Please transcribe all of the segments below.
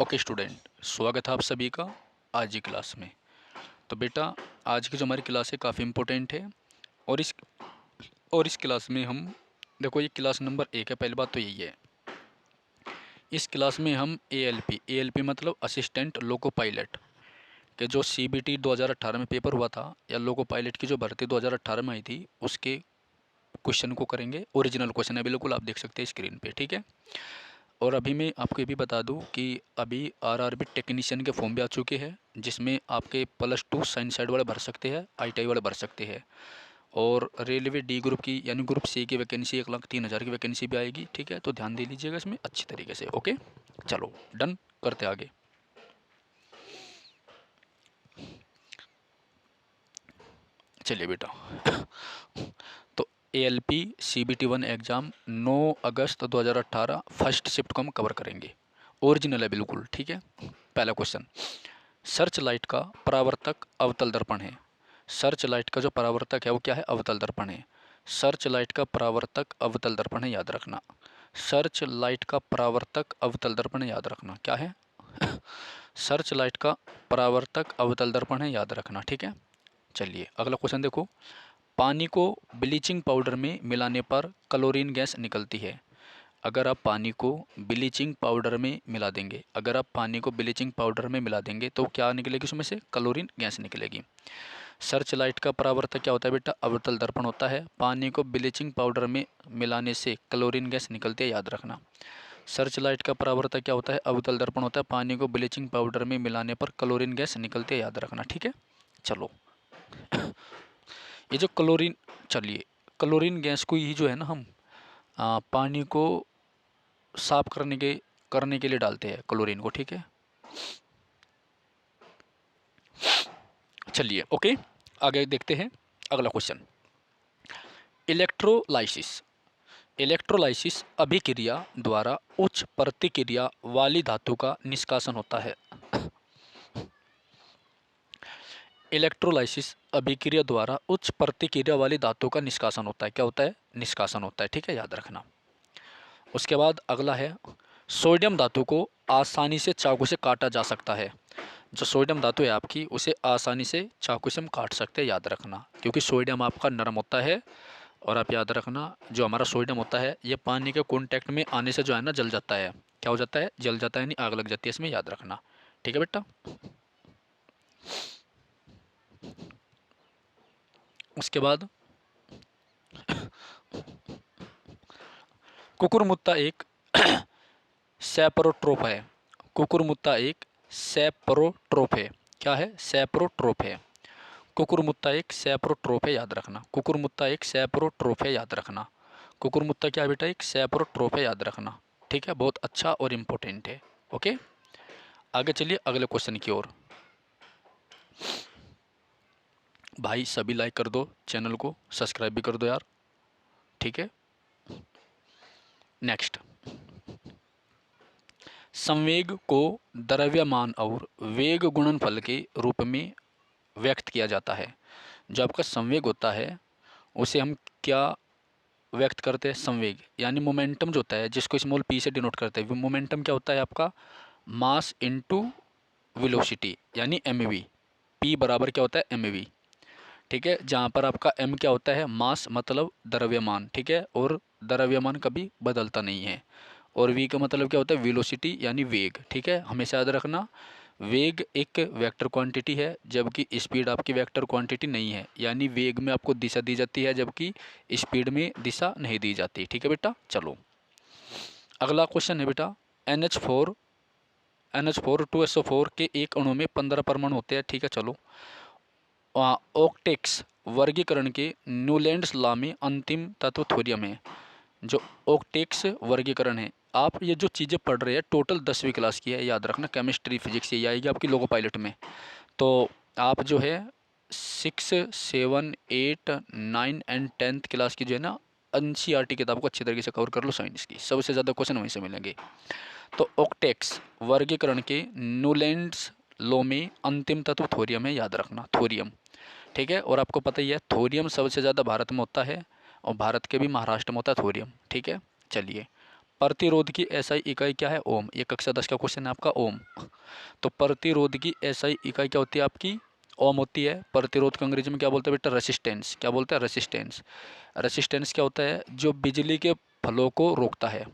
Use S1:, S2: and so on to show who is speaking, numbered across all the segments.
S1: Okay student, स्वागत है आप सभी का आज की क्लास में। तो बेटा, आज की जो हमारी क्लास है काफ़ी इम्पोर्टेंट है। और इस क्लास में हम देखो, ये क्लास नंबर 1 है। पहली बात तो यही है, इस क्लास में हम एएलपी मतलब असिस्टेंट लोको पायलट के जो सीबीटी 2018 में पेपर हुआ था, या लोको पायलट की जो भर्ती 2018 में आई थी, उसके क्वेश्चन को करेंगे। ओरिजिनल क्वेश्चन है, बिल्कुल आप देख सकते हैं स्क्रीन पे, ठीक है। और अभी मैं आपको ये भी बता दूं कि अभी आरआरबी टेक्नीशियन के फॉर्म भी आ चुके हैं, जिसमें आपके +2 साइंस साइड वाले भर सकते हैं, आईटीआई वाले भर सकते हैं। और रेलवे डी ग्रुप की यानी ग्रुप सी की वैकेंसी 1,03,000 की वैकेंसी भी आएगी, ठीक है। तो ध्यान दे लीजिएगा इसमें अच्छी तरीके से। ओके, चलो डन करते आगे। चलिए बेटा, तो एएलपी CBT 1 एग्ज़ाम 9 अगस्त 2018 फर्स्ट शिफ्ट को हम कवर करेंगे। ओरिजिनल है बिल्कुल, ठीक है। पहला क्वेश्चन, सर्च लाइट का परावर्तक अवतल दर्पण है। सर्च लाइट का जो परावर्तक है वो क्या है? अवतल दर्पण है। सर्च लाइट का परावर्तक अवतल दर्पण है, याद रखना। सर्च लाइट का परावर्तक अवतल दर्पण है, याद रखना। क्या है? सर्च लाइट का परावर्तक अवतल दर्पण है, याद रखना, ठीक है। चलिए अगला क्वेश्चन देखो, पानी को ब्लीचिंग पाउडर में मिलाने पर क्लोरीन गैस निकलती है। अगर आप पानी को ब्लीचिंग पाउडर में मिला देंगे, अगर आप पानी को ब्लीचिंग पाउडर में मिला देंगे तो क्या निकलेगी? उसमें से क्लोरीन गैस निकलेगी। सर्च लाइट का परावर्तक क्या होता है बेटा? अवतल दर्पण होता है। पानी को ब्लीचिंग पाउडर में मिलाने से क्लोरीन गैस निकलती है, याद रखना। सर्च लाइट का परावर्तक क्या होता है? अवतल दर्पण होता है। पानी को ब्लीचिंग पाउडर में मिलाने पर क्लोरीन गैस निकलती है, याद रखना, ठीक है। चलो, ये जो क्लोरीन, चलिए क्लोरीन गैस को ही जो है ना हम पानी को साफ करने के लिए डालते हैं क्लोरीन को, ठीक है। चलिए ओके, आगे देखते हैं अगला क्वेश्चन। इलेक्ट्रोलाइसिस। इलेक्ट्रोलाइसिस अभिक्रिया द्वारा उच्च प्रतिक्रिया वाली धातु का निष्कासन होता है। इलेक्ट्रोलाइसिस अभिक्रिया द्वारा उच्च प्रतिक्रिया वाली धातु का निष्कासन होता है। क्या होता है? निष्कासन होता है, ठीक है, याद रखना। उसके बाद अगला है, सोडियम धातु को आसानी से चाकू से काटा जा सकता है। जो सोडियम धातु है आपकी, उसे आसानी से चाकू से हम काट सकते हैं, याद रखना, क्योंकि सोडियम आपका नरम होता है। और आप याद रखना, जो हमारा सोडियम होता है ये पानी के कांटेक्ट में आने से जो है ना जल जाता है। क्या हो जाता है? जल जाता है, यानी आग लग जाती है इसमें, याद रखना, ठीक है बेटा। उसके बाद कुकुरमुत्ता एक सैप्रोट्रोप है। कुकुरमुत्ता एक सैप्रोट्रोप है। क्या है? सैप्रोट्रोप है। कुकुरमुत्ता एक सैप्रोट्रोप है, याद रखना। कुकुरमुत्ता एक सैप्रोट्रोप है, याद रखना। कुकुरमुत्ता क्या है बेटा? एक सैप्रोट्रोप है, याद रखना, ठीक है। बहुत अच्छा और इम्पोर्टेंट है। ओके, आगे चलिए अगले क्वेश्चन की ओर। भाई सभी लाइक कर दो, चैनल को सब्सक्राइब भी कर दो यार, ठीक है। नेक्स्ट, संवेग को द्रव्यमान और वेग गुणनफल के रूप में व्यक्त किया जाता है। जो आपका संवेग होता है उसे हम क्या व्यक्त करते हैं? संवेग यानी मोमेंटम जो होता है, जिसको स्मॉल p से डिनोट करते हैं। मोमेंटम क्या होता है आपका? मास इनटू वेलोसिटी, यानी mv। p बराबर क्या होता है? mv, ठीक है। जहाँ पर आपका m क्या होता है? मास मतलब द्रव्यमान, ठीक है। और द्रव्यमान कभी बदलता नहीं है। और v का मतलब क्या होता है? वेलोसिटी यानी वेग, ठीक है। हमेशा याद रखना, वेग एक वेक्टर क्वांटिटी है, जबकि स्पीड आपकी वेक्टर क्वांटिटी नहीं है। यानी वेग में आपको दिशा दी जाती है, जबकि स्पीड में दिशा नहीं दी जाती, ठीक है बेटा। चलो अगला क्वेश्चन है बेटा, NH4 2SO4 के एक अणु में 15 परमाणु होते हैं, ठीक है। चलो, ऑक्टेक्स वर्गीकरण के न्यूलैंड्स लॉ में अंतिम तत्व थोरियम है। जो ऑक्टेक्स वर्गीकरण है, आप ये जो चीज़ें पढ़ रहे हैं टोटल 10वीं क्लास की है, याद रखना। केमिस्ट्री फिजिक्स ये आएगी आपकी लोको पायलट में। तो आप जो है 6, 7, 8, 9 एंड 10th क्लास की जो है ना NCERT किताब को अच्छी तरीके से कवर कर लो। साइंस की सबसे ज़्यादा क्वेश्चन वहीं से मिलेंगे। तो ऑक्टेक्स वर्गीकरण के न्यूलैंड्स लॉ में अंतिम तत्व थोरियम है, याद रखना, थोरियम, ठीक है। और आपको पता ही है थोरियम सबसे ज़्यादा भारत में होता है, और भारत के भी महाराष्ट्र में होता है थोरियम, ठीक है। चलिए प्रतिरोध की एसआई इकाई क्या है? ओम। ये कक्षा 10 का क्वेश्चन है आपका, ओम। तो प्रतिरोध की एसआई इकाई क्या होती है आपकी? ओम होती है। प्रतिरोध को अंग्रेजी में क्या बोलते हैं बेटा? रेसिस्टेंस। क्या बोलते हैं? रेसिस्टेंस। रेसिस्टेंस क्या होता है? जो बिजली के फ्लो को रोकता है,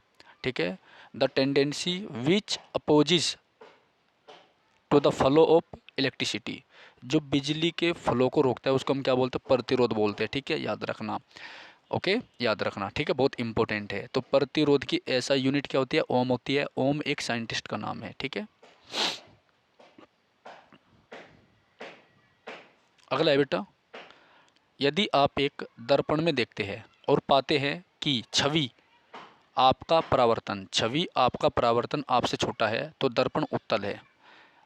S1: ठीक है। The tendency which opposes to the flow of electricity, जो बिजली के फ्लो को रोकता है उसको हम क्या बोलते हैं? प्रतिरोध बोलते हैं, ठीक है, याद रखना। ओके, याद रखना, ठीक है, बहुत इंपॉर्टेंट है। तो प्रतिरोध की ऐसा यूनिट क्या होती है? ओम होती है। ओम एक साइंटिस्ट का नाम है, ठीक है। अगला है बेटा, यदि आप एक दर्पण में देखते हैं और पाते हैं कि छवि आपका परावर्तन आपसे छोटा है तो दर्पण उत्तल है।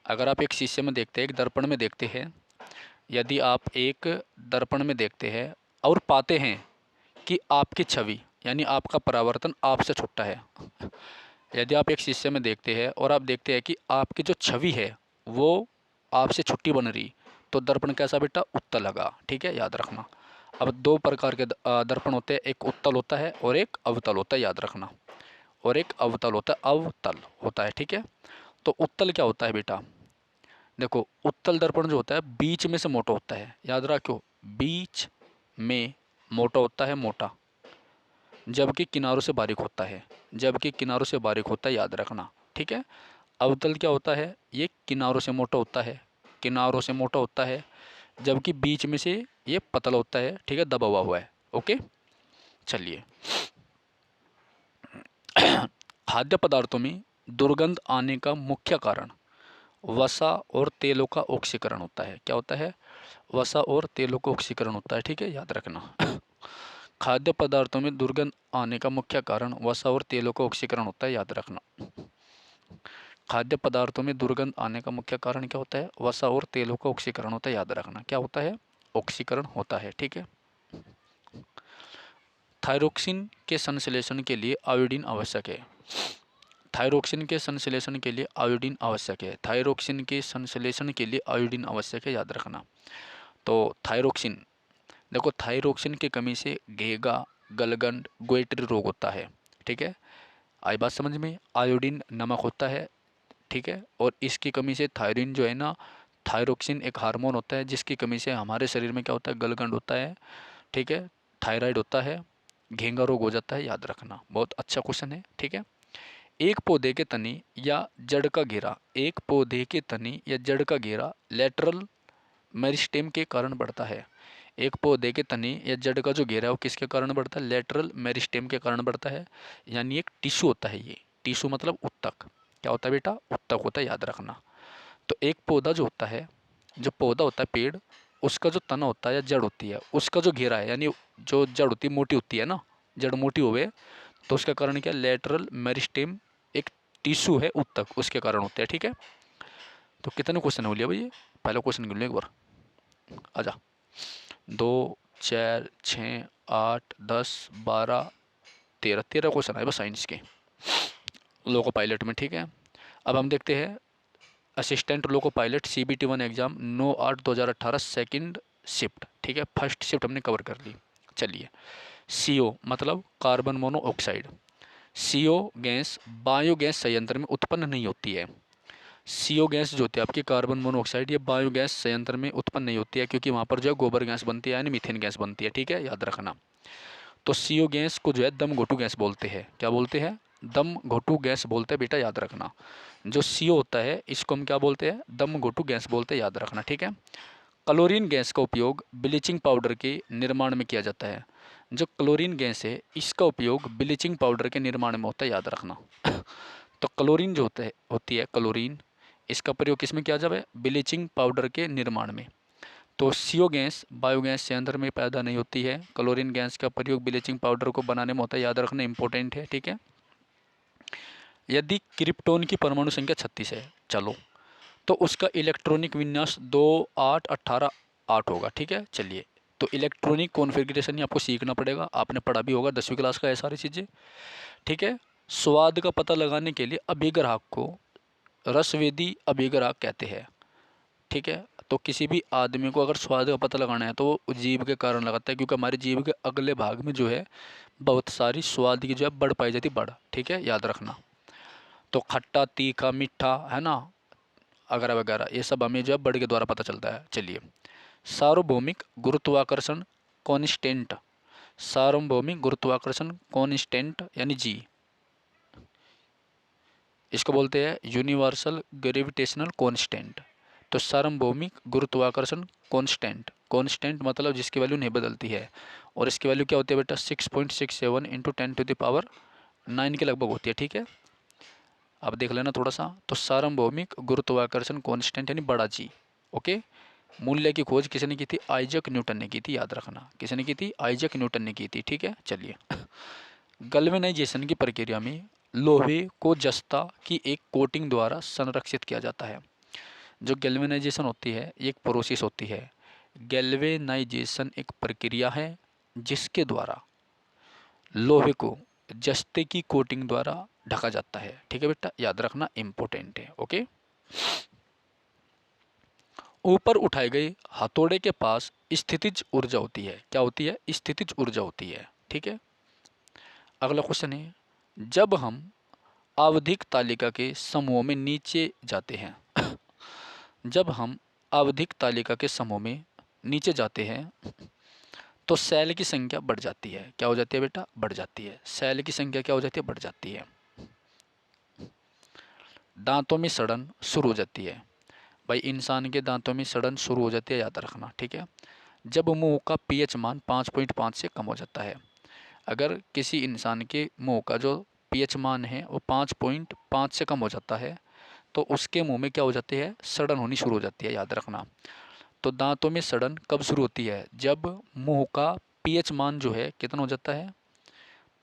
S1: अगर आप एक शीशे में देखते हैं, एक दर्पण में देखते हैं, यदि आप एक दर्पण में देखते हैं और पाते हैं कि आपकी छवि यानी आपका परावर्तन आपसे छोटा है, यदि आप एक शीशे में देखते हैं और आप देखते हैं कि आपकी जो छवि है वो आपसे छुट्टी बन रही, तो दर्पण कैसा बेटा? उत्तल लगा, ठीक है, याद रखना। अब दो प्रकार के दर्पण होते हैं, एक उत्तल होता है और एक अवतल होता है, याद रखना। और एक अवतल होता है, अवतल होता है, ठीक है। तो उत्तल क्या होता है बेटा? देखो, उत्तल दर्पण जो होता है बीच में से मोटा होता है, याद रखो, बीच में मोटा होता है, मोटा, जबकि किनारों से बारीक होता है, याद रखना, ठीक है। अवतल क्या होता है? ये किनारों से मोटा होता है, जबकि बीच में से ये पतला होता है, ठीक है, दबा हुआ है। ओके, चलिए। खाद्य पदार्थों में दुर्गंध आने का मुख्य कारण वसा और तेलों का ऑक्सीकरण होता है। क्या होता है? वसा और तेलों का ऑक्सीकरण होता है, ठीक है, याद रखना। खाद्य पदार्थों में दुर्गंध आने का मुख्य कारण वसा और तेलों का ऑक्सीकरण होता है, याद रखना। खाद्य पदार्थों में दुर्गंध आने का मुख्य कारण क्या होता है? वसा और तेलों का ऑक्सीकरण होता है, याद रखना। क्या होता है? ऑक्सीकरण होता है, ठीक है। थायरोक्सिन के संश्लेषण के लिए आयोडीन आवश्यक है। थायरोक्सिन के संश्लेषण के लिए आयोडीन आवश्यक है। थायरोक्सिन के संश्लेषण के लिए आयोडीन आवश्यक है, याद रखना। तो थायरोक्सिन, देखो, थायरोक्सिन की कमी से घेगा, गलगंड, गोइटरी रोग होता है, ठीक है। आई बात समझ में? आयोडीन नमक होता है, ठीक है, और इसकी कमी से थायरिन जो है ना, थायरोक्सिन एक हार्मोन होता है जिसकी कमी से हमारे शरीर में क्या होता है? गलगंड होता है, ठीक है, थायराइड होता है, घेंगा रोग हो जाता है, याद रखना। बहुत अच्छा क्वेश्चन है, ठीक है। एक पौधे के तने या जड़ का घेरा, लेटरल मेरिस्टेम के कारण बढ़ता है। एक पौधे के तने या जड़ का जो घेरा है वो किसके कारण बढ़ता है? लेटरल मेरिस्टेम के कारण बढ़ता है, यानी एक टिश्यू होता है। ये टिश्यू मतलब उत्तक। क्या होता है बेटा? उत्तक होता है, याद रखना। तो एक पौधा जो होता है, जो पौधा होता है पेड़, उसका जो तना होता है या जड़ होती है, उसका जो घेरा है, यानी जो जड़ होती है मोटी होती है ना, जड़ मोटी होवे तो उसका कारण क्या? लेटरल मेरिस्टेम एक टिश्यू है उत्तक, उसके कारण होता है, ठीक है। तो कितने क्वेश्चन हो लिया भाई? ये पहला क्वेश्चन गिन लो एक बार, आजा। 2, 4, 6, 8, 10, 12, 13, 13 क्वेश्चन आए बस साइंस के, लोको पायलट में, ठीक है। अब हम देखते हैं assistant loco pilot CBT 1 exam 9/8/2018 second shift, ठीक है। फर्स्ट शिफ्ट हमने कवर कर ली। चलिए, CO मतलब carbon monoxide. CO gas biogas संयंत्र में उत्पन्न नहीं होती है। CO गैस जो होती है आपकी कार्बन मोनोऑक्साइड, ये बायोगैस संयंत्र में उत्पन्न नहीं होती है, क्योंकि वहाँ पर जो है गोबर गैस बनती है, यानी मीथेन गैस बनती है, ठीक है, याद रखना। तो CO गैस को जो है दम घोटू गैस बोलते हैं। क्या बोलते हैं? दम घोटू गैस बोलते हैं बेटा, याद रखना। जो CO होता है इसको हम क्या बोलते हैं? दम घोटू गैस बोलते हैं, याद रखना, ठीक है। क्लोरीन गैस का उपयोग ब्लीचिंग पाउडर के निर्माण में किया जाता है। जो क्लोरीन गैस है इसका उपयोग ब्लीचिंग पाउडर के निर्माण में होता है, याद रखना। तो क्लोरीन जो होती है क्लोरीन, इसका प्रयोग किस में किया जाए? ब्लीचिंग पाउडर के निर्माण में। तो CO गैस बायोगैस संयंत्र में पैदा नहीं होती है। क्लोरीन गैस का प्रयोग ब्लीचिंग पाउडर को बनाने में होता है, याद रखना, इंपॉर्टेंट है, ठीक है। यदि क्रिप्टोन की परमाणु संख्या 36 है, चलो, तो उसका इलेक्ट्रॉनिक विन्यास 2, 8, 18, 8 होगा, ठीक है। चलिए, तो इलेक्ट्रॉनिक कॉन्फ़िगरेशन ही आपको सीखना पड़ेगा, आपने पढ़ा भी होगा 10वीं क्लास का है सारी चीज़ें, ठीक है। स्वाद का पता लगाने के लिए अभिग्राहक को रसवेदी अभिग्राहक कहते हैं, ठीक है। तो किसी भी आदमी को अगर स्वाद का पता लगाना है तो वो जीभ के कारण लगाता है, क्योंकि हमारी जीभ के अगले भाग में जो है बहुत सारी स्वाद की जो है बढ़ पाई जाती है, बढ़, ठीक है, याद रखना। तो खट्टा, तीखा, मीठा, है ना, वगैरह वगैरह, ये सब हमें जो है बढ़ के द्वारा पता चलता है। चलिए, सार्वभौमिक गुरुत्वाकर्षण कॉन्स्टेंट, सार्वभौमिक गुरुत्वाकर्षण कॉन्स्टेंट यानी जी, इसको बोलते हैं यूनिवर्सल ग्रेविटेशनल कांस्टेंट। तो सार्वभौमिक गुरुत्वाकर्षण कांस्टेंट, कांस्टेंट मतलब जिसकी वैल्यू नहीं बदलती है, और इसकी वैल्यू क्या होती है बेटा, 6.67 इंटू 10⁻9 के लगभग होती है, ठीक है। अब देख लेना थोड़ा सा, तो सार्वभौमिक गुरुत्वाकर्षण कांस्टेंट यानी बड़ा जी, ओके। मूल्य की खोज किसने की थी, आइजक न्यूटन ने की थी, याद रखना, किसने की थी, आइजक न्यूटन ने की थी, ठीक है। चलिए, गैल्वेनाइजेशन की प्रक्रिया में लोहे को जस्ता की एक कोटिंग द्वारा संरक्षित किया जाता है। जो गैल्वेनाइजेशन होती है ये एक प्रोसेस होती है। गैल्वेनाइजेशन एक प्रक्रिया है जिसके द्वारा लोहे को जस्ते की कोटिंग द्वारा ढका जाता है, ठीक है बेटा, याद रखना, इंपॉर्टेंट है, ओके। ऊपर उठाए गए हथौड़े के पास स्थितिज ऊर्जा होती है, क्या होती है, स्थितिज ऊर्जा होती है, ठीक है। अगला क्वेश्चन है, जब हम आवधिक तालिका के समूह में नीचे जाते हैं जब हम आवधिक तालिका के समूह में नीचे जाते हैं तो सेल की संख्या बढ़ जाती है, क्या हो जाती है बेटा, बढ़ जाती है, सेल की संख्या क्या हो जाती है, बढ़ जाती है। दांतों में सड़न शुरू हो जाती है, भाई इंसान के दांतों में सड़न शुरू हो जाती है, याद रखना, ठीक है। जब मुंह का पीएच मान 5.5 से कम हो जाता है, अगर किसी इंसान के मुंह का जो पीएच मान है वो 5.5 से कम हो जाता है तो उसके मुंह में क्या हो जाती है, सड़न होनी शुरू हो जाती है, याद रखना। तो दांतों में सड़न कब शुरू होती है, जब मुंह का पीएच मान जो है कितना हो जाता है,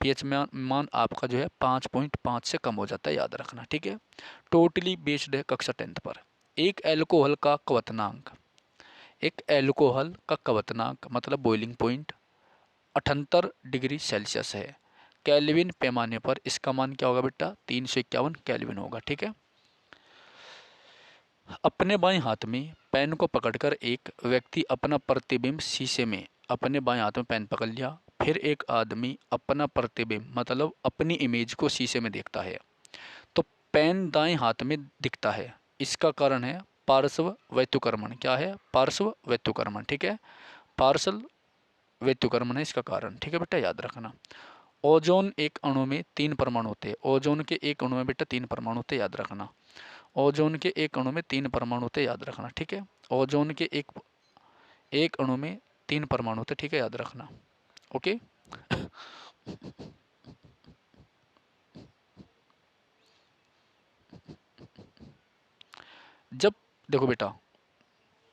S1: पीएच मान आपका जो है 5.5 से कम हो जाता है, याद रखना, ठीक है। टोटली बेस्ड है कक्षा 10th पर। एक एल्कोहल का क्वथनांक, एक एल्कोहल का क्वथनांक मतलब बॉइलिंग पॉइंट 78 डिग्री सेल्सियस है। केल्विन पैमाने पर इसका मान क्या होगा बेटा, 351 केल्विन होगा, ठीक है। अपने बाएं हाथ में पेन को पकड़कर एक व्यक्ति अपना प्रतिबिंब शीशे में, अपने बाएं हाथ में पेन पकड़ लिया, फिर एक आदमी अपना प्रतिबिंब मतलब अपनी इमेज को शीशे में देखता है, तो पेन दाएं हाथ में दिखता है, इसका कारण है पार्श्व वैत्युकर्मण, क्या है, पार्श्व वैत्युकर्मण, ठीक है, पार्श्व वैत्युकर्मण है इसका कारण, ठीक है बेटा, याद रखना। ओजोन एक अणु में 3 परमाणु होते हैं, ओजोन के एक अणु में बेटा 3 परमाणु होते हैं, याद रखना। ओजोन के एक अणु में 3 परमाणु होते हैं, याद रखना, ठीक है। ओजोन के एक एक अणु में 3 परमाणु होते हैं, ठीक है, याद रखना, ओके। जब देखो बेटा,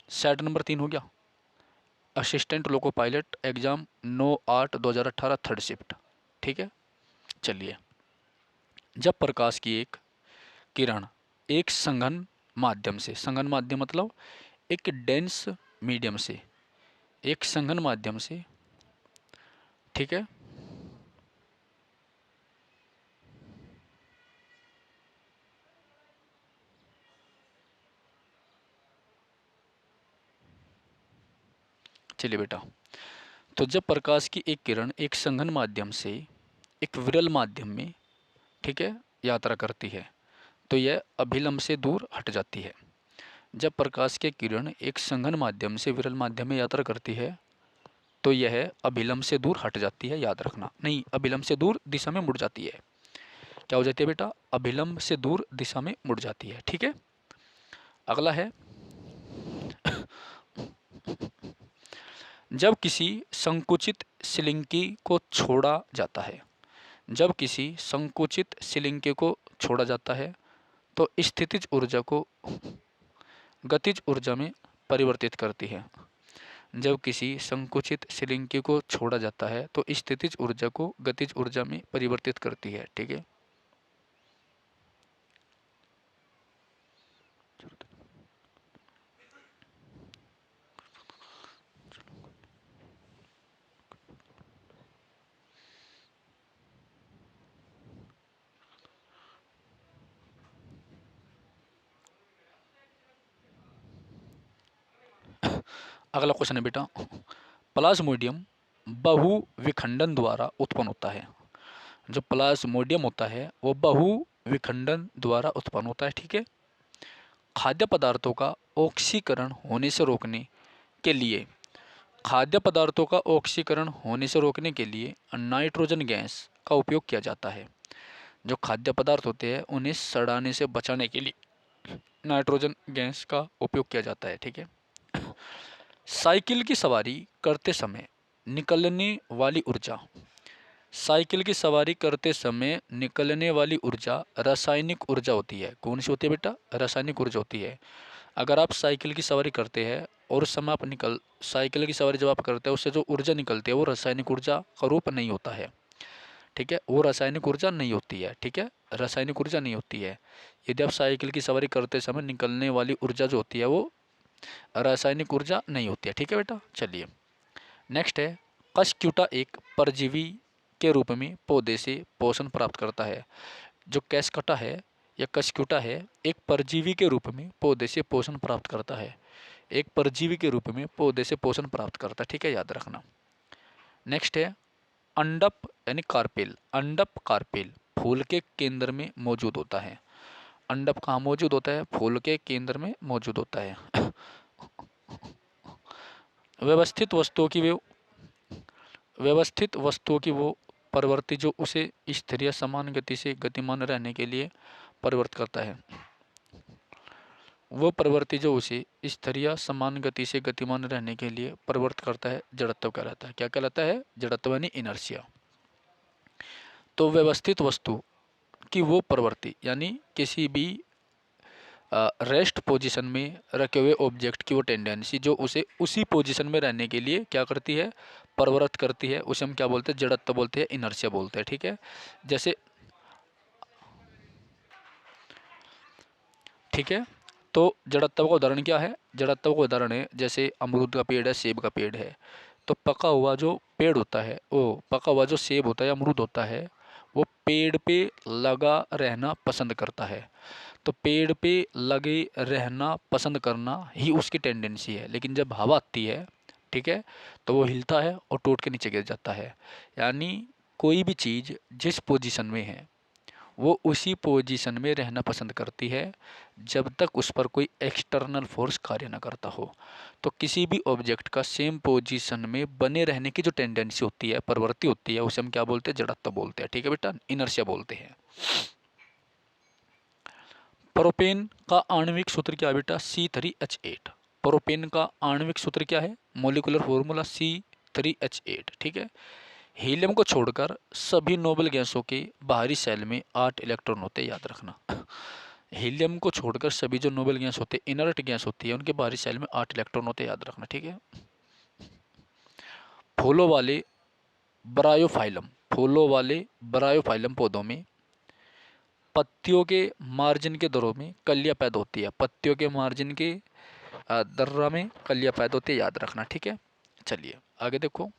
S1: सेट नंबर 3 हो गया, assistant loco pilot exam 9/8/2018 third shift, ठीक है। चलिए, जब प्रकाश की एक किरण एक संघन माध्यम से, संघन माध्यम मतलब एक डेंस मीडियम से, एक संघन माध्यम से, ठीक है, चलिए बेटा, तो जब प्रकाश की एक किरण एक संघन माध्यम से एक विरल माध्यम में, ठीक है, यात्रा करती है तो यह अभिलंब से दूर हट जाती है। जब प्रकाश की किरण एक संघन माध्यम से विरल माध्यम में यात्रा करती है तो यह अभिलंब से दूर हट जाती है, याद रखना, नहीं, अभिलंब से दूर दिशा में मुड़ जाती है, क्या हो जाती है बेटा, अभिलंब से दूर दिशा में मुड़ जाती है, ठीक है। अगला है, जब किसी संकुचित सिलिंकी को छोड़ा जाता है, जब किसी संकुचित सिलिंकी को छोड़ा जाता है तो स्थितिज ऊर्जा को गतिज ऊर्जा में परिवर्तित करती है। जब किसी संकुचित सिलिंकी को छोड़ा जाता है तो स्थितिज ऊर्जा को गतिज ऊर्जा में परिवर्तित करती है, ठीक है। अगला क्वेश्चन है बेटा, प्लाज्मोडियम बहु विखंडन द्वारा उत्पन्न होता है। जो प्लाज्मोडियम होता है वो बहु विखंडन द्वारा उत्पन्न होता है, ठीक है। खाद्य पदार्थों का ऑक्सीकरण होने से रोकने के लिए, खाद्य पदार्थों का ऑक्सीकरण होने से रोकने के लिए नाइट्रोजन गैस का उपयोग किया जाता है। जो खाद्य पदार्थ होते हैं उन्हें सड़ाने से बचाने के लिए नाइट्रोजन गैस का उपयोग किया जाता है, ठीक है। साइकिल की सवारी करते समय निकलने वाली ऊर्जा, साइकिल की सवारी करते समय निकलने वाली ऊर्जा रासायनिक ऊर्जा होती है। कौन सी होती है बेटा? रासायनिक ऊर्जा होती है। अगर आप साइकिल की सवारी करते हैं और उस समय आप साइकिल की सवारी जब आप करते हैं उससे जो ऊर्जा निकलती है वो रासायनिक ऊर्जा का रूप नहीं होता है, ठीक है। वो रासायनिक ऊर्जा नहीं होती है, ठीक है, रासायनिक ऊर्जा नहीं होती है। यदि आप साइकिल की सवारी करते समय निकलने वाली ऊर्जा जो होती है वो रासायनिक ऊर्जा नहीं होती है, ठीक है बेटा। चलिए नेक्स्ट है, कशक्यूटा एक परजीवी के रूप में पौधे से पोषण प्राप्त करता है। जो कैसकटा है या कशक्यूटा है एक परजीवी के रूप में पौधे से पोषण प्राप्त करता है। एक परजीवी के रूप में पौधे से पोषण प्राप्त करता है, ठीक है, याद रखना। नेक्स्ट है, अंडप यानी कार्पेल, अंडप कार्पेल फूल के केंद्र में मौजूद होता है। अंडप कहाँ मौजूद होता है? फूल के केंद्र में मौजूद होता है। व्यवस्थित वस्तुओं की व्यवस्थित वस्तुओं की वो प्रवृत्ति जो उसे स्थिर या समान गति से गतिमान रहने के लिए प्रवृत्त करता है। वो प्रवृत्ति जो उसे स्थिर या समान गति से गतिमान रहने के लिए प्रवृत्त करता है जड़त्व कहलाता है। क्या कहलाता है? जड़त्व यानी इनर्शिया। तो व्यवस्थित वस्तु की वो प्रवृत्ति यानी किसी भी रेस्ट पोजीशन में रखे हुए ऑब्जेक्ट की वो टेंडेंसी जो उसे उसी पोजीशन में रहने के लिए क्या करती है? प्रवृत्त करती है। उसे हम क्या बोलते हैं? जड़त्व बोलते हैं, इनर्शिया बोलते हैं, ठीक है। जैसे ठीक है, तो जड़त्व का उदाहरण क्या है? जड़त्व का उदाहरण है जैसे अमरूद का पेड़ है, सेब का पेड़ है। तो पका हुआ जो पेड़ होता है, वो पका हुआ जो सेब होता है, अमरूद होता है, वो पेड़ पे लगा रहना पसंद करता है। तो पेड़ पे लगे रहना पसंद करना ही उसकी टेंडेंसी है। लेकिन जब हवा आती है, ठीक है, तो वो हिलता है और टूट के नीचे गिर जाता है। यानी कोई भी चीज़ जिस पोजीशन में है वो उसी पोजीशन में रहना पसंद करती है जब तक उस पर कोई एक्सटर्नल फोर्स कार्य न करता हो। तो किसी भी ऑब्जेक्ट का सेम पोजीशन में बने रहने की जो टेंडेंसी होती है, प्रवृत्ति होती है, उसे हम क्या बोलते हैं? जड़त्व बोलते हैं, ठीक है बेटा, इनर्शिया बोलते हैं। प्रोपेन का आणविक सूत्र क्या है बेटा? C3H8। प्रोपेन का आणविक सूत्र क्या है? मोलिकुलर फॉर्मूला C3H8, ठीक है। हीलियम को छोड़कर सभी नोबल गैसों के बाहरी सेल में 8 इलेक्ट्रॉन होते हैं, याद रखना। हीलियम को छोड़कर सभी जो नोबल गैस होते हैं, इनर्ट गैस होती है, उनके बाहरी सेल में 8 इलेक्ट्रॉन होते हैं, याद रखना, ठीक है। फूलों वाले ब्रायोफाइलम, फूलों वाले ब्रायोफाइलम पौधों में पत्तियों के मार्जिन के दरों में कलियां पैदा होती है। पत्तियों के मार्जिन के दर्रा में कलियां पैदा होती है, याद रखना, ठीक है। चलिए आगे देखो,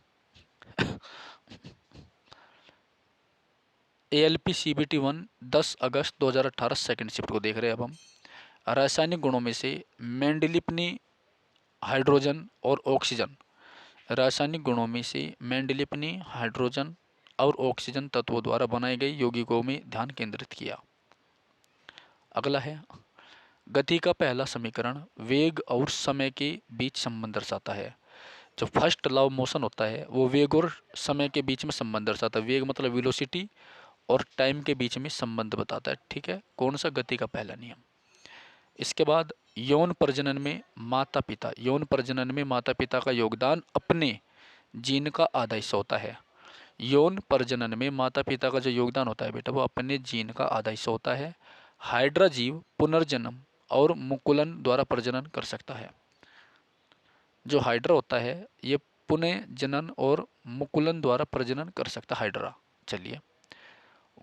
S1: ALP CBT1 10 अगस्त 2018 सेकंड शिफ्ट को देख रहे हैं अब हम। रासायनिक गुणों में से मेंडलिपनी हाइड्रोजन और ऑक्सीजन, रासायनिक गुणों में से मेंडलिपनी हाइड्रोजन और ऑक्सीजन तत्वों द्वारा बनाए गए यौगिकों में ध्यान केंद्रित किया। अगला है, गति का पहला समीकरण वेग और समय के बीच संबंध दर्शाता है। जो फर्स्ट लॉ ऑफ मोशन होता है वो वेग और समय के बीच में संबंध दर्शाता है। वेग मतलब वेलोसिटी और टाइम के बीच में संबंध बताता है, ठीक है। कौन सा? गति का पहला नियम। इसके बाद यौन प्रजनन में माता पिता, यौन प्रजनन में माता पिता का योगदान अपने जीन का आधा हिस्सा होता है। यौन प्रजनन में माता पिता का जो योगदान होता है बेटा वो अपने जीन का आधा हिस्सा होता है। हाइड्रा जीव पुनर्जन्म और मुकुलन द्वारा प्रजनन कर सकता है। जो हाइड्रा होता है ये पुनः जनन और मुकुलन द्वारा प्रजनन कर सकता है, हाइड्रा। चलिए,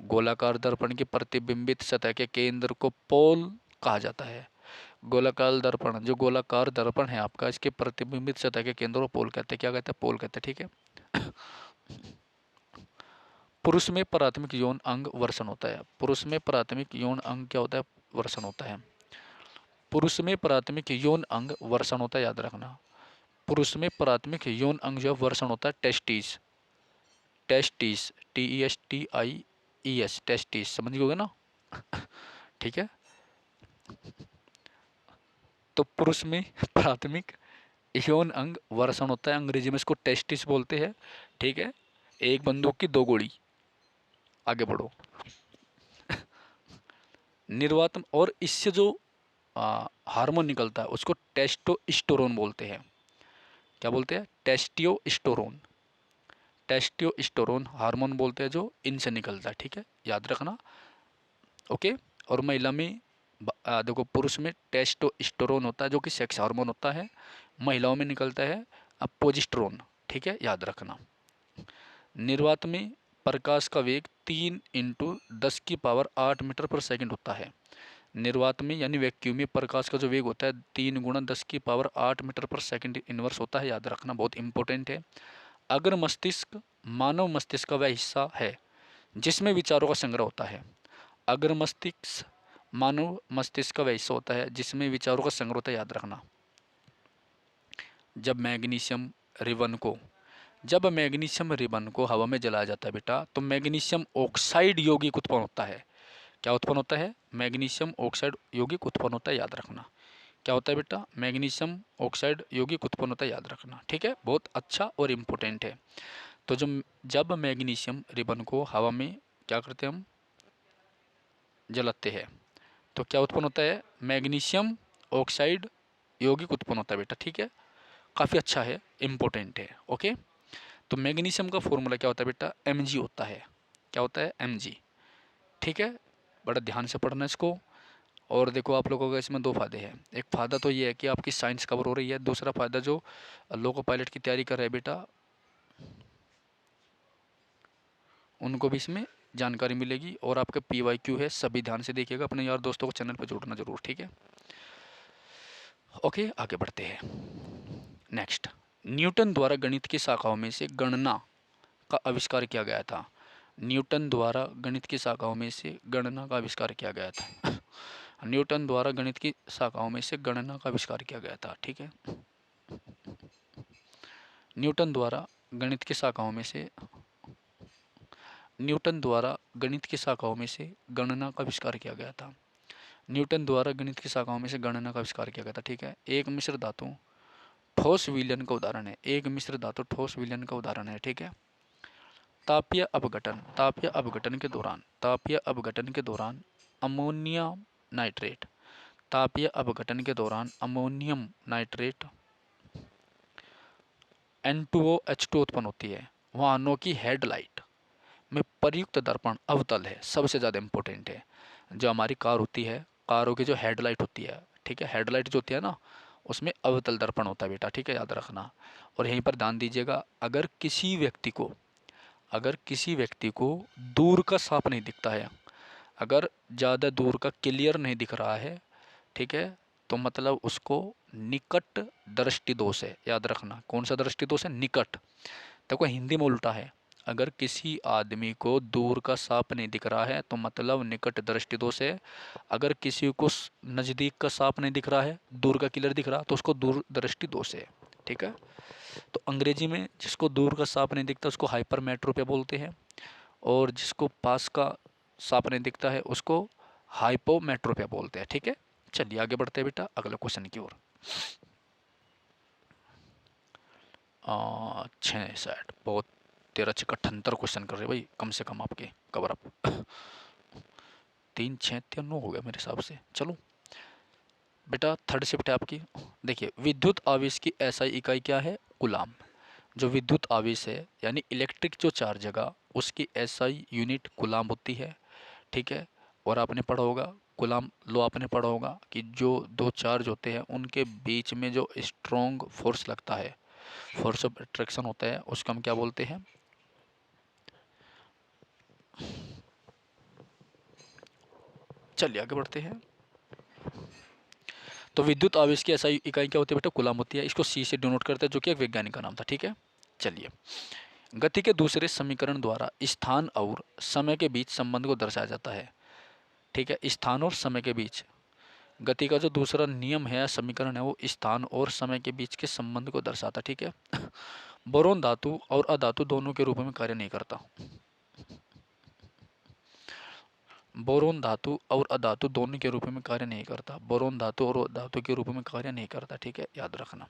S1: गोलाकार दर्पण की प्रतिबिंबित सतह के केंद्र को पोल कहा जाता है। गोलाकार दर्पण, जो गोलाकार दर्पण है आपका, इसके प्रतिबिंबित सतह के केंद्र को पोल कहते हैं। क्या कहते हैं? पोल कहते हैं, ठीक है। पुरुष में प्राथमिक यौन अंग वर्षण होता है। पुरुष में प्राथमिक यौन अंग क्या होता है? वर्षण होता है। पुरुष में प्राथमिक यौन अंग वर्षण होता है, याद रखना। पुरुष में प्राथमिक यौन अंग जो वर्षण होता है टेस्टिस, टेस्टिस, TESTIES, टेस्टिस, समझ गए ना? ठीक है। तो पुरुष में प्राथमिक यौन अंग वर्षण होता है, अंग्रेजी में इसको टेस्टिस बोलते हैं। ठीक है। एक बंदूक की दो गोली। आगे बढ़ो। निर्वातम, और इससे जो हार्मोन निकलता है उसको टेस्टोस्टेरोन बोलते हैं। क्या बोलते हैं? टेस्टियोस्टेरोन। टेस्टियोस्टेरोन हार्मोन बोलते हैं जो इनसे निकलता है। ठीक है, याद रखना। ओके। और महिला में देखो, पुरुष में टेस्टोस्टेरोन होता है जो कि सेक्स हार्मोन होता है, महिलाओं में निकलता है प्रोजेस्टेरोन। ठीक है, याद रखना। निर्वात में प्रकाश का वेग 3 × 10⁸ मीटर पर सेकंड होता है। निर्वात में यानी वैक्यूम में प्रकाश का जो वेग होता है 3 × 10⁸ मीटर पर सेकंड इनवर्स होता है। याद रखना, बहुत इंपॉर्टेंट है। अगर मस्तिष्क मानव मस्तिष्क का वह हिस्सा है जिसमें विचारों का संग्रह होता है, अगर मस्तिष्क मानव मस्तिष्क का वह हिस्सा होता है जिसमें विचारों का संग्रह होता है, याद रखना। जब मैग्नीशियम रिबन को हवा में जलाया जाता है बेटा, तो मैग्नीशियम ऑक्साइड यौगिक उत्पन्न होता है। क्या उत्पन्न होता है? मैग्नीशियम ऑक्साइड यौगिक उत्पन्न होता है, याद रखना। क्या होता है बेटा? मैग्नीशियम ऑक्साइड यौगिक उत्पन्न होता है, याद रखना। ठीक है, बहुत अच्छा और इम्पोर्टेंट है। तो जब मैग्नीशियम रिबन को हवा में क्या करते हैं, हम जलाते हैं, तो क्या उत्पन्न होता है? मैग्नीशियम ऑक्साइड यौगिक उत्पन्न होता है बेटा। ठीक है, काफ़ी अच्छा है, इम्पोर्टेंट है। ओके। तो मैग्नीशियम का फॉर्मूला क्या होता है बेटा? Mg होता है। क्या होता है? Mg। ठीक है, बड़ा ध्यान से पढ़ना इसको। और देखो, आप लोगों का इसमें दो फायदे हैं। एक फ़ायदा तो ये है कि आपकी साइंस कवर हो रही है। दूसरा फ़ायदा, जो लोको पायलट की तैयारी कर रहे हैं बेटा, उनको भी इसमें जानकारी मिलेगी। और आपका PYQ है, सभी ध्यान से देखिएगा। अपने यार दोस्तों को चैनल पर जोड़ना जरूर। ठीक है, ओके, आगे बढ़ते हैं। नेक्स्ट, न्यूटन द्वारा गणित की शाखाओं में से गणना का आविष्कार किया गया था। न्यूटन द्वारा गणित की शाखाओं में से गणना का आविष्कार किया गया था। न्यूटन द्वारा गणित की शाखाओं में से गणना का आविष्कार किया गया था। ठीक है, न्यूटन द्वारा गणित की शाखाओं में से न्यूटन द्वारा गणित की शाखाओं में से गणना का आविष्कार किया गया था। न्यूटन द्वारा गणित की शाखाओं में से गणना का आविष्कार किया गया था। ठीक है, एक मिश्र धातु ठोस विलयन का उदाहरण है। एक मिश्र धातु ठोस विलयन का उदाहरण है। ठीक है, तापीय अपघटन के दौरान अमोनिया नाइट्रेट तापीय अपघटन के दौरान अमोनियम नाइट्रेट N2OH2 उत्पन्न होती है। वाहनों की हेडलाइट में प्रयुक्त दर्पण अवतल है, सबसे ज़्यादा इंपॉर्टेंट है। जो हमारी कार होती है, कारों की जो हेडलाइट होती है, ठीक है, हेडलाइट जो होती है ना, उसमें अवतल दर्पण होता है बेटा। ठीक है, याद रखना। और यहीं पर ध्यान दीजिएगा, अगर किसी व्यक्ति को दूर का साफ नहीं दिखता है, अगर ज़्यादा दूर का क्लियर नहीं दिख रहा है, ठीक है, तो मतलब उसको निकट दृष्टि दोष है। याद रखना, कौन सा दृष्टि दोष है? निकट। देखो, हिंदी में उल्टा है। अगर किसी आदमी को दूर का साफ नहीं दिख रहा है तो मतलब निकट दृष्टि दोष है। अगर किसी को नज़दीक का साफ नहीं दिख रहा है, दूर का क्लियर दिख रहा, तो उसको दूर दृष्टि दोष है। ठीक है, तो अंग्रेजी में जिसको दूर का साफ नहीं दिखता उसको हाइपर मेट्रोपिया बोलते हैं, और जिसको पास का साफ नहीं दिखता है उसको हाइपोमेट्रोपिया बोलते हैं। ठीक है, चलिए आगे बढ़ते हैं बेटा अगले क्वेश्चन की ओर। 66 बहुत 13×6 क्वेश्चन कर रहे भाई, कम से कम आपके कवर अप 3 6 3 9 हो गया मेरे हिसाब से। चलो बेटा, थर्ड शिफ्ट है आपकी। देखिए, विद्युत आवेश की SI इकाई क्या है? कूलाम। जो विद्युत आवेश है यानी इलेक्ट्रिक जो चार्ज जगह, उसकी SI यूनिट कूलाम होती है। ठीक है, और आपने पढ़ा होगा कूलाम लो, आपने पढ़ा होगा कि जो दो चार्ज होते हैं उनके बीच में जो स्ट्रॉन्ग फोर्स लगता है, फोर्स ऑफ अट्रैक्शन होता है, उसको हम क्या बोलते हैं? चलिए आगे बढ़ते हैं। तो विद्युत आवेश की SI इकाई क्या होती है बेटा? कूलाम होती है। इसको C से डिनोट करते हैं, जो कि एक वैज्ञानिक का नाम था। ठीक है, चलिए, गति के दूसरे समीकरण द्वारा स्थान और समय के बीच संबंध को दर्शाया जाता है। ठीक है, स्थान और समय के बीच गति का जो दूसरा नियम है, समीकरण है, वो स्थान और समय के बीच के संबंध को दर्शाता, ठीक है। बोरोन धातु और अधातु दोनों के रूप में कार्य नहीं करता। बोरोन धातु और अधातु दोनों के रूप में कार्य नहीं करता। बोरोन धातु और धातु के रूप में कार्य नहीं करता, ठीक है, याद रखना।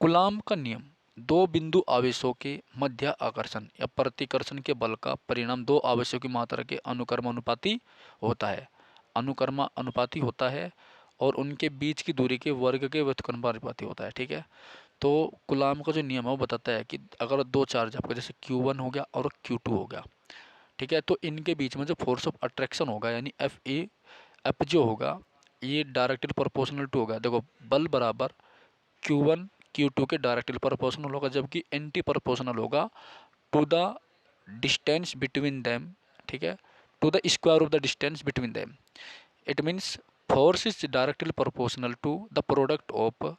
S1: कूलाम का नियम, दो बिंदु आवेशों के मध्य आकर्षण या प्रतिकर्षण के बल का परिणाम दो आवेशों की मात्रा के अनुक्रमानुपाती होता है। अनुक्रमानुपाती होता है और उनके बीच की दूरी के वर्ग के व्युत्क्रमानुपाती होता है, ठीक है। तो कूलाम का जो नियम है वो बताता है कि अगर दो चार्ज आपका जैसे Q1 हो गया और Q2 हो गया, ठीक है, तो इनके बीच में जो फोर्स ऑफ अट्रैक्शन होगा यानी एफ जो होगा ये डायरेक्टली प्रोपोर्शनल टू होगा। देखो बल बराबर Q1 Q2 के डायरेक्टली प्रोपोर्शनल होगा, जबकि एंटी प्रोपोर्शनल होगा to the distance between them, ठीक है, to the square of the distance between them. It means force is directly proportional to the product of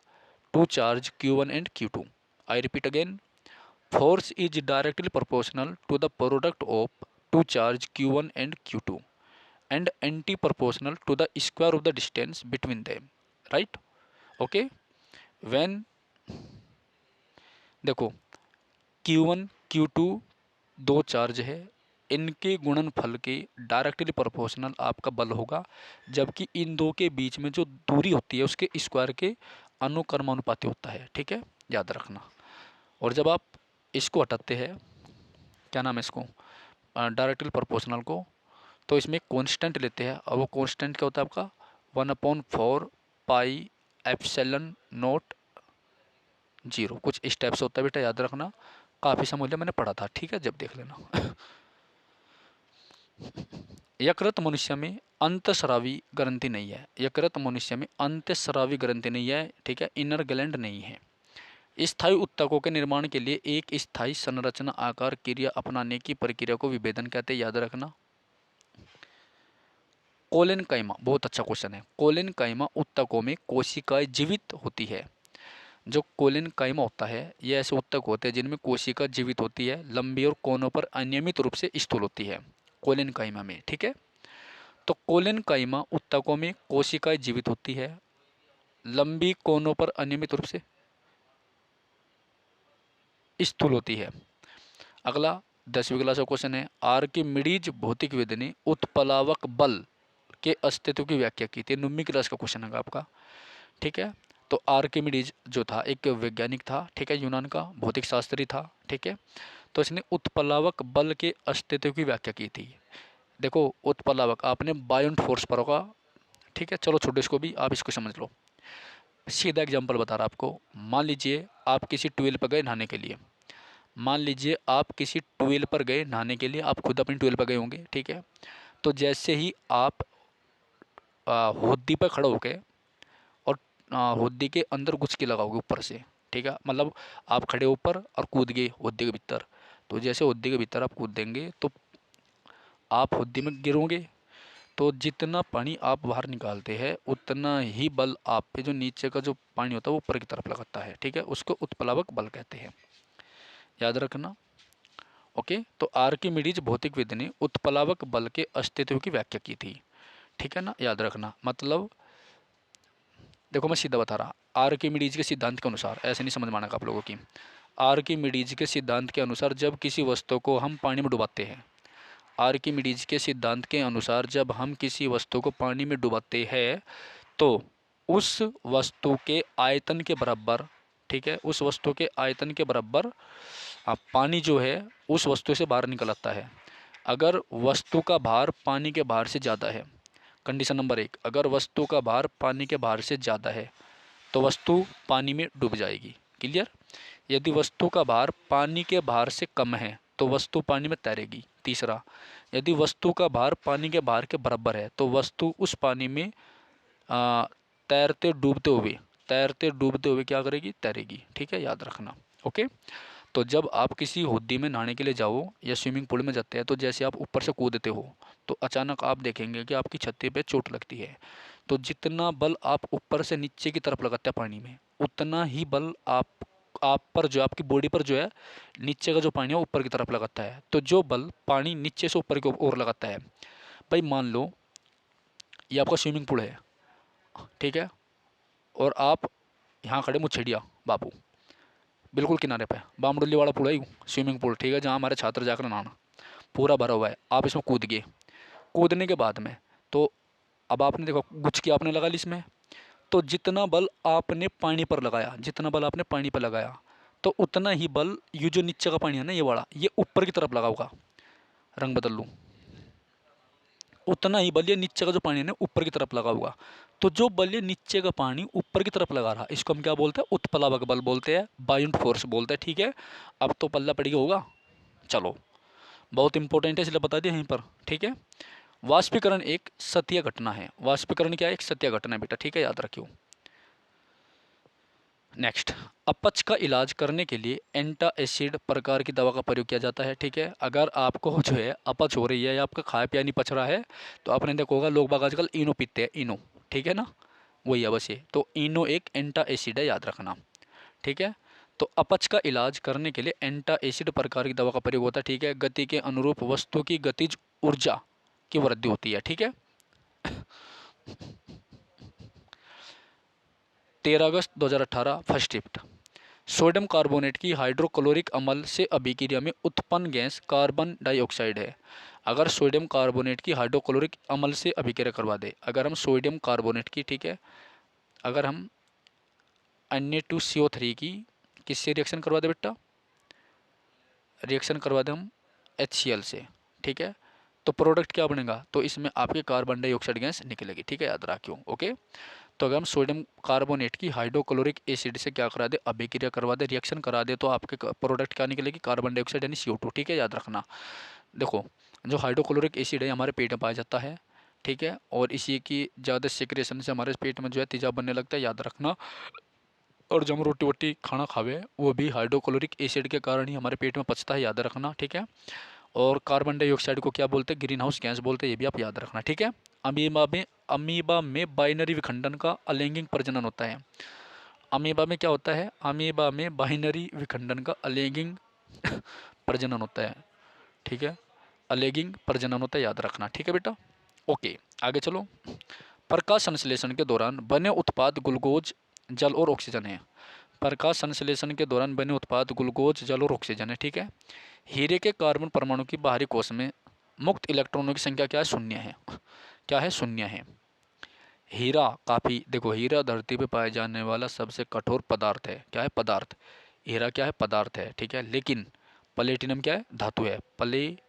S1: two charge Q1 and Q2. I repeat again, force is directly proportional to the product of two charge Q1 and Q2 and anti-proportional to the square of the distance between them, right? Okay, when देखो Q1 Q2 दो charge है, इनके गुणनफल के directly proportional आपका बल होगा, जबकि इन दो के बीच में जो दूरी होती है उसके स्क्वायर के अनुक्रमानुपाती होता है, ठीक है, याद रखना। और जब आप इसको हटाते हैं, क्या नाम है इसको, डायरेक्टली प्रोपोर्शनल को, तो इसमें कांस्टेंट लेते हैं और वो कांस्टेंट क्या होता है आपका 1/4 पाई एप्सिलॉन नॉट 0, कुछ इस टाइप से होता है बेटा, याद रखना। काफ़ी समूल्य मैंने पढ़ा था, ठीक है, जब देख लेना। यकृत मनुष्य में अंतस्रावी ग्रंथि नहीं है। यकृत मनुष्य में अंतस्रावी ग्रंथि नहीं है, ठीक है, इनर ग्लैंड नहीं है। स्थायी उत्तकों के निर्माण के लिए एक स्थायी संरचना आकार क्रिया अपनाने की प्रक्रिया को विभेदन कहते हैं, याद रखना। कोलेन काइमा, बहुत अच्छा क्वेश्चन है। कोलेन काइमा उत्तकों में कोशिकाएं जीवित होती है। जो कोलेन काइमा होता है ये ऐसे उत्तक होते हैं जिनमें कोशिका जीवित होती है, लंबी और कोनों पर अनियमित रूप से स्थूल होती है कोलेन काइमा में, ठीक है। तो कोलेन काइमा उत्तकों में कोशिकाएं जीवित होती है, लंबी कोनों पर अनियमित रूप से स्थूल होती है। अगला 10वीं क्लास का क्वेश्चन है, आर्किमिडीज भौतिकविद ने उत्प्लावक बल के अस्तित्व की व्याख्या की थी। 9वीं क्लास का क्वेश्चन है आपका, ठीक है। तो आर्किमिडीज जो था एक वैज्ञानिक था, ठीक है, यूनान का भौतिक शास्त्री था, ठीक है। तो इसने उत्प्लावक बल के अस्तित्व की व्याख्या की थी। देखो उत्प्लावक आपने बायोंट फोर्स पर होगा, ठीक है, चलो छोटे इसको भी आप इसको समझ लो। सीधा एग्जांपल बता रहा आपको, मान लीजिए आप किसी ट्यूबवेल पर गए नहाने के लिए। मान लीजिए आप किसी ट्यूबवेल पर गए नहाने के लिए, आप खुद अपनी ट्यूबवेल पर गए होंगे, ठीक है। तो जैसे ही आप होद्दी पर खड़े होके और होद्दी के अंदर गुचकी लगाओगे ऊपर से, ठीक है, मतलब आप खड़े ऊपर और कूद गए होद्दी के भीतर। तो जैसे होद्दी के भीतर आप कूद देंगे तो आप होद्दी में गिरोगे, तो जितना पानी आप बाहर निकालते हैं उतना ही बल आप पे जो नीचे का जो पानी होता है वो ऊपर की तरफ लगाता है, ठीक है, उसको उत्प्लावक बल कहते हैं, याद रखना। ओके, तो आर्किमिडीज भौतिकविद ने उत्प्लावक बल के अस्तित्व की व्याख्या की थी, ठीक है ना, याद रखना। मतलब देखो मैं सीधा बता रहा, आर्किमिडीज के सिद्धांत के अनुसार, ऐसे नहीं समझ माना आप लोगों की। आर्किमिडीज के सिद्धांत के अनुसार जब किसी वस्तु को हम पानी में डुबाते हैं, आर्किमिडीज के सिद्धांत के अनुसार जब हम किसी वस्तु को पानी में डुबाते हैं तो उस वस्तु के आयतन के बराबर, ठीक है, उस वस्तु के आयतन के बराबर पानी जो है उस वस्तु से बाहर निकल आता है। अगर वस्तु का भार पानी के भार से ज़्यादा है, कंडीशन नंबर 1, अगर वस्तु का भार पानी के भार से ज़्यादा है तो वस्तु पानी में डूब जाएगी, क्लियर। यदि वस्तु का भार पानी के भार से कम है तो वस्तु पानी में तैरेगी। तीसरा, यदि वस्तु का भार पानी के भार के बराबर है तो वस्तु उस पानी में आ, तैरते डूबते हुए क्या करेगी, तैरेगी, ठीक है, याद रखना। ओके, तो जब आप किसी होदी में नहाने के लिए जाओ या स्विमिंग पूल में जाते हैं तो जैसे आप ऊपर से कूदते हो तो अचानक आप देखेंगे कि आपकी छाती पे चोट लगती है। तो जितना बल आप ऊपर से नीचे की तरफ लगाते हैं पानी में, उतना ही बल आप पर जो आपकी बॉडी पर जो है नीचे का जो पानी है ऊपर की तरफ लगाता है। तो जो बल पानी नीचे से ऊपर की ओर लगाता है, भाई मान लो ये आपका स्विमिंग पूल है, ठीक है, और आप यहाँ खड़े मुछेड़िया बापू, बिल्कुल किनारे पे बामडुल्ली वाला पूल है ये, स्विमिंग पूल, ठीक है, जहाँ हमारे छात्र जाकर नहाना, पूरा भरा हुआ है। आप इसमें कूद गए, कूदने के बाद में तो अब आपने देखो गुचकी आपने लगा ली इसमें, तो जितना बल आपने पानी पर लगाया, जितना बल आपने पानी पर लगाया, तो उतना ही बल ये जो नीचे का पानी है ना ये वाला, ये ऊपर की तरफ लगा होगा, रंग बदल लूँ, उतना ही बल ये नीचे का जो पानी है ना ऊपर की तरफ लगा हुआ। तो जो बल ये नीचे का पानी ऊपर की तरफ लगा रहा, इसको हम क्या बोलते हैं, उत्प्लावक बल बोलते हैं, बाउंड फोर्स बोलते हैं, ठीक है। अब तो पल्ला पड़ गया होगा, चलो बहुत इंपॉर्टेंट है इसलिए बता दिया यहीं पर, ठीक है। वाष्पीकरण एक सत्य घटना है, वाष्पीकरण क्या है, एक सत्य घटना है बेटा, ठीक है, याद रखियो। नेक्स्ट, अपच का इलाज करने के लिए एंटासिड प्रकार की दवा का प्रयोग किया जाता है, ठीक है। अगर आपको जो है अपच हो रही है या आपका खाया पिया नहीं पच रहा है, तो आपने देखा होगा लोग बाग आजकल इनो पीते हैं, इनो, ठीक है ना, वही है बस ये, तो इनो एक एंटासिड है, याद रखना, ठीक है। तो अपच का इलाज करने के लिए एंटासिड प्रकार की दवा का प्रयोग होता है, ठीक है। गति के अनुरूप वस्तु की गतिज ऊर्जा की वृद्धि होती है, ठीक है। 13 अगस्त 2018 फर्स्ट शिफ्ट, सोडियम कार्बोनेट की हाइड्रोक्लोरिक अम्ल से अभिक्रिया में उत्पन्न गैस कार्बन डाइऑक्साइड है। अगर सोडियम कार्बोनेट की हाइड्रोक्लोरिक अम्ल से अभिक्रिया करवा दे, अगर हम सोडियम कार्बोनेट की, ठीक है, अगर हम Na2CO3 की किससे रिएक्शन करवा दे बेटा, रिएक्शन करवा दें हम HCl से, ठीक है, तो प्रोडक्ट क्या बनेगा, तो इसमें आपके कार्बन डाइऑक्साइड गैस निकलेगी, ठीक है, याद रखियो, ओके। तो अगर हम सोडियम कार्बोनेट की हाइड्रोक्लोरिक एसिड से क्या करा दे, अभिक्रिया करवा दे, रिएक्शन करा दे, तो आपके प्रोडक्ट क्या निकलेगी, कार्बन डाइऑक्साइड यानी CO2, ठीक है, याद रखना। देखो जो हाइड्रोक्लोरिक एसिड है हमारे पेट में पाया जाता है, ठीक है, और इसी की ज़्यादा सिक्रेशन से हमारे पेट में जो है तेजाब बनने लगता है, याद रखना। और जब हम रोटी वोटी खाना खावे वो भी हाइड्रोक्लोरिक एसिड के कारण ही हमारे पेट में पचता है, याद रखना, ठीक है। और कार्बन डाइऑक्साइड को क्या बोलते हैं, ग्रीन हाउस गैस बोलते हैं, ये भी आप याद रखना, ठीक है। अमीबा में बाइनरी विखंडन का अलैंगिक प्रजनन होता है। अमीबा में क्या होता है, अमीबा में बाइनरी विखंडन का अलैंगिक प्रजनन होता है, ठीक है, अलैंगिक प्रजनन होता है, याद रखना, ठीक है बेटा, ओके। आगे चलो, प्रकाश संश्लेषण के दौरान बने उत्पाद ग्लूकोज, जल और ऑक्सीजन है। प्रकाश संश्लेषण के दौरान बने उत्पाद ग्लूकोज, जल और ऑक्सीजन है, ठीक है। हीरे के कार्बन परमाणु की बाहरी कोश में मुक्त इलेक्ट्रॉनों की संख्या क्या है, शून्य है, क्या है, शून्य है। हीरा काफ़ी, देखो हीरा धरती पे पाए जाने वाला सबसे कठोर पदार्थ है, क्या है, पदार्थ, हीरा क्या है, पदार्थ है, ठीक है। लेकिन प्लेटिनम क्या है, धातु है, प्लेटिनम,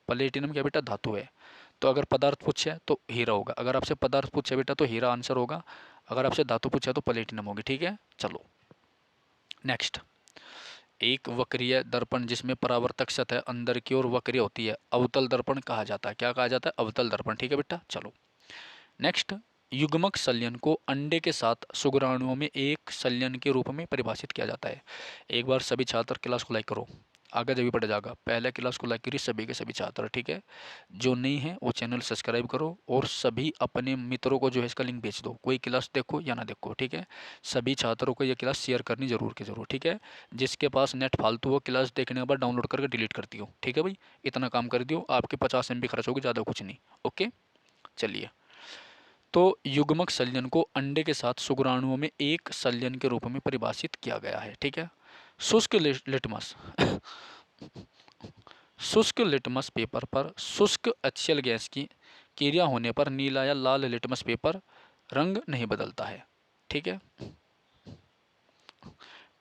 S1: प्लेटिनम क्या बेटा, धातु है। तो अगर पदार्थ पूछे तो हीरा होगा, अगर आपसे पदार्थ पूछे बेटा तो हीरा आंसर होगा, अगर आपसे धातु पूछे तो प्लेटिनम होगी, ठीक है। चलो नेक्स्ट, एक वक्रीय दर्पण जिसमें परावर्तक सतह अंदर की ओर वक्रीय होती है अवतल दर्पण कहा जाता है, क्या कहा जाता है, अवतल दर्पण, ठीक है बेटा। चलो नेक्स्ट, युग्मक संलयन को अंडे के साथ शुक्राणुओं में एक संलयन के रूप में परिभाषित किया जाता है। एक बार सभी छात्र क्लास को लाइक करो, आगे जब भी पढ़ जाएगा, पहले क्लास को लाइक करिए सभी के सभी छात्र, ठीक है। जो नहीं है वो चैनल सब्सक्राइब करो, और सभी अपने मित्रों को जो है इसका लिंक भेज दो, कोई क्लास देखो या ना देखो, ठीक है। सभी छात्रों को ये क्लास शेयर करनी जरूर की जरूर, ठीक है। जिसके पास नेट फालतू वो क्लास देखने के बाद डाउनलोड करके डिलीट कर दियो, ठीक है भाई, इतना काम कर दियो, आपके 50 MB खर्च होगी, ज़्यादा कुछ नहीं, ओके। चलिए, तो युग्मक संलयन को अंडे के साथ शुक्राणुओं में एक संलयन के रूप में परिभाषित किया गया है, ठीक है। शुष्क लिटमस शुष्क लिटमस पेपर पर शुष्क HCl गैस की क्रिया होने पर नीला या लाल लिटमस पेपर रंग नहीं बदलता है, ठीक है।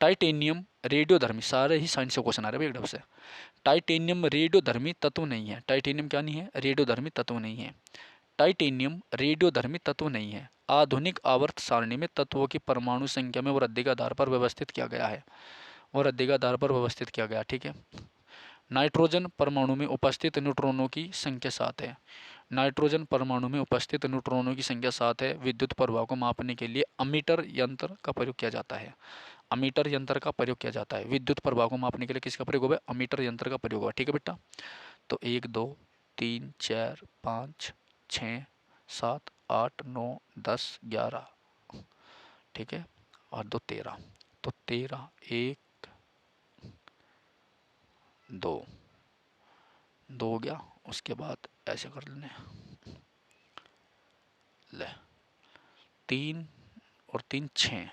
S1: टाइटेनियम रेडियोधर्मी, सारे ही साइंस से क्वेश्चन आ रहे हैं एकदम से। टाइटेनियम रेडियोधर्मी तत्व नहीं है, टाइटेनियम क्या नहीं है, रेडियोधर्मी तत्व नहीं है। टाइटेनियम रेडियोधर्मी तत्व नहीं है। आधुनिक आवर्त सारणी में तत्वों की परमाणु संख्या में वृद्धि के आधार पर व्यवस्थित किया गया है, वृद्धि के आधार पर व्यवस्थित किया गया, ठीक है। नाइट्रोजन परमाणु में उपस्थित न्यूट्रॉनों की संख्या 7 है। नाइट्रोजन परमाणु में उपस्थित न्यूट्रॉनों की संख्या 7 है। विद्युत प्रवाह को मापने के लिए अमीटर यंत्र का प्रयोग किया जाता है, अमीटर यंत्र का प्रयोग किया जाता है। विद्युत प्रवाह को मापने के लिए किसका प्रयोग होगा, अमीटर यंत्र का प्रयोग होगा, ठीक है बेटा। तो 1 2 3 4 5 6 7 8 9 10 11, ठीक है, और 2 13, तो 13 1 2 2 हो गया, उसके बाद ऐसे कर लेने, ले 3 और 3 6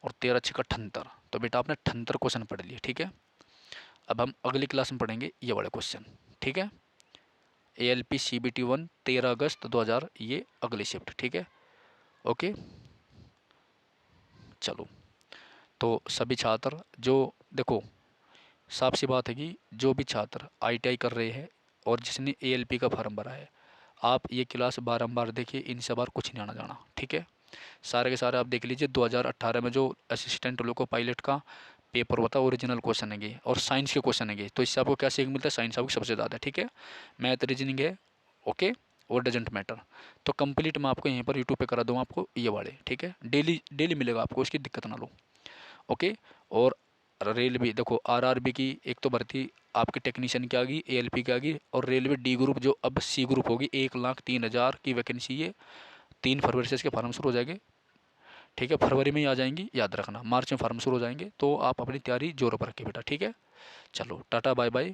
S1: और 13 6 78। तो बेटा आपने 78 क्वेश्चन पढ़ लिए, ठीक है। अब हम अगली क्लास में पढ़ेंगे ये वाले क्वेश्चन, ठीक है। ALP CBT 1 13 अगस्त 2000, ये अगली शिफ्ट, ठीक है। ओके चलो, तो सभी छात्र जो, देखो साफ सी बात है कि जो भी छात्र ITI कर रहे हैं और जिसने ALP का फॉर्म भरा है, आप ये क्लास बारंबार देखिए, इनसे बार कुछ नहीं आना जाना, ठीक है। सारे के सारे आप देख लीजिए, 2018 में जो असिस्टेंट लोको पायलट का पेपर होता है ओरिजिनल क्वेश्चन है ये, और साइंस के क्वेश्चन है ये। तो इससे आपको क्या सीख मिलता है, साइंस आपको सबसे ज़्यादा, ठीक है। मैथ रीजनिंग है, ओके, और डजेंट मैटर। तो कंप्लीट मैं आपको यहीं पर यूट्यूब पे करा दूँगा आपको ये वाले, ठीक है। डेली डेली मिलेगा आपको, इसकी दिक्कत ना लो, ओके। और रेलवे देखो, RRB की एक तो भर्ती आपकी टेक्नीशियन की आ गई, ALP की आ गई, और रेलवे D ग्रुप जो अब C ग्रुप होगी, 1,03,000 की वैकेंसी है। 3 फरवरी से इसके फार्म शुरू हो जाएंगे, ठीक है। फरवरी में ही आ जाएंगी, याद रखना, मार्च में फार्म शुरू हो जाएंगे। तो आप अपनी तैयारी जोरों पर रखिए बेटा, ठीक है। चलो टाटा बाय बाय।